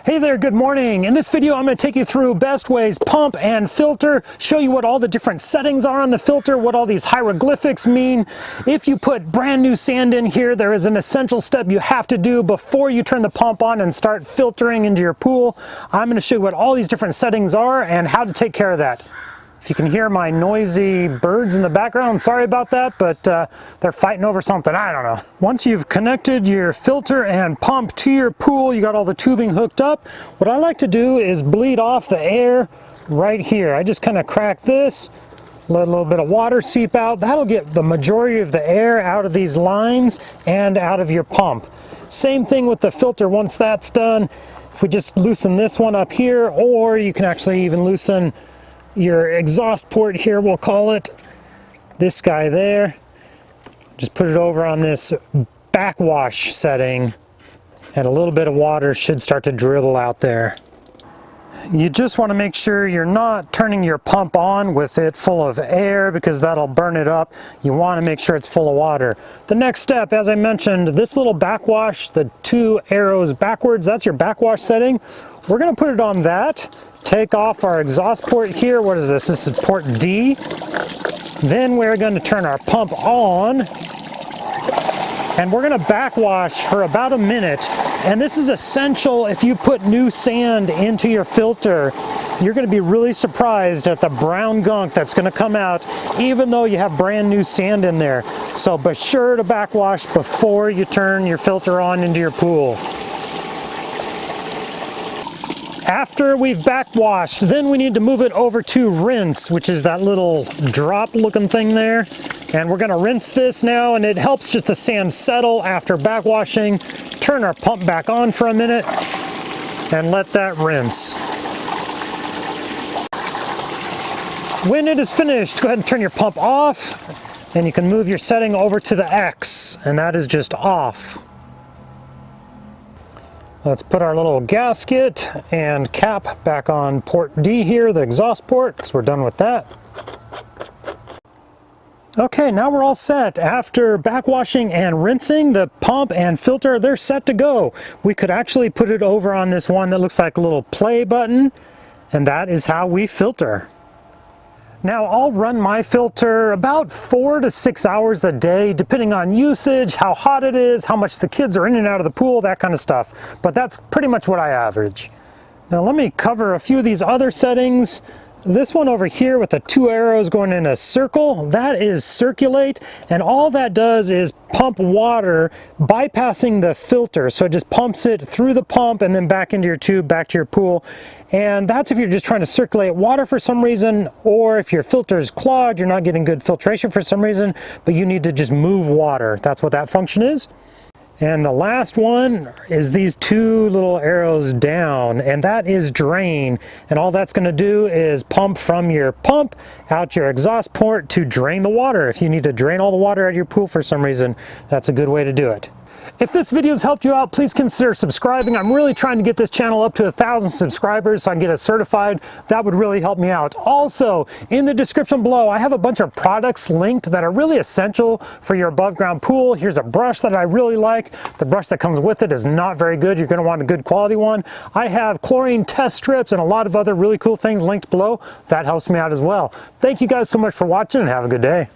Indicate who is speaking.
Speaker 1: Hey there, good morning. In this video, I'm going to take you through Bestway's pump and filter, show you what all the different settings are on the filter, what all these hieroglyphics mean. If you put brand new sand in here, there is an essential step you have to do before you turn the pump on and start filtering into your pool. I'm going to show you what all these different settings are and how to take care of that. If you can hear my noisy birds in the background, sorry about that, but they're fighting over something, I don't know. Once you've connected your filter and pump to your pool, you got all the tubing hooked up, what I like to do is bleed off the air right here. I just kind of crack this, let a little bit of water seep out. That'll get the majority of the air out of these lines and out of your pump. Same thing with the filter once that's done. If we just loosen this one up here, or you can actually even loosen your exhaust port here, we'll call it, this guy there. Just put it over on this backwash setting and a little bit of water should start to dribble out there. You just want to make sure you're not turning your pump on with it full of air because that'll burn it up. You want to make sure it's full of water. The next step, as I mentioned, this little backwash, the two arrows backwards, that's your backwash setting. We're going to put it on that. Take off our exhaust port here. What is this? This is port D. Then we're going to turn our pump on and we're going to backwash for about a minute. And this is essential if you put new sand into your filter. You're going to be really surprised at the brown gunk that's going to come out even though you have brand new sand in there. So be sure to backwash before you turn your filter on into your pool. After we've backwashed, then we need to move it over to rinse, which is that little drop looking thing there. And we're gonna rinse this now, and it helps just the sand settle after backwashing. Turn our pump back on for a minute and let that rinse. When it is finished, go ahead and turn your pump off, and you can move your setting over to the X, and that is just off. Let's put our little gasket and cap back on port D here, the exhaust port, because we're done with that. Okay, now we're all set. After backwashing and rinsing, the pump and filter, they're set to go. We could actually put it over on this one that looks like a little play button, and that is how we filter. Now, I'll run my filter about 4 to 6 hours a day, depending on usage, how hot it is, how much the kids are in and out of the pool, that kind of stuff. But that's pretty much what I average. Now, let me cover a few of these other settings. This one over here with the two arrows going in a circle, that is circulate, and all that does is pump water bypassing the filter. So it just pumps it through the pump and then back into your tube, back to your pool. And that's if you're just trying to circulate water for some reason, or if your filter is clogged, you're not getting good filtration for some reason, but you need to just move water. That's what that function is. And the last one is these two little arrows down, and that is drain. And all that's going to do is pump from your pump out your exhaust port to drain the water. If you need to drain all the water out of your pool for some reason, that's a good way to do it. If this video has helped you out, please consider subscribing. I'm really trying to get this channel up to 1,000 subscribers so I can get it certified. That would really help me out. Also, in the description below, I have a bunch of products linked that are really essential for your above ground pool. Here's a brush that I really like. The brush that comes with it is not very good. You're going to want a good quality one. I have chlorine test strips and a lot of other really cool things linked below. That helps me out as well. Thank you guys so much for watching and have a good day.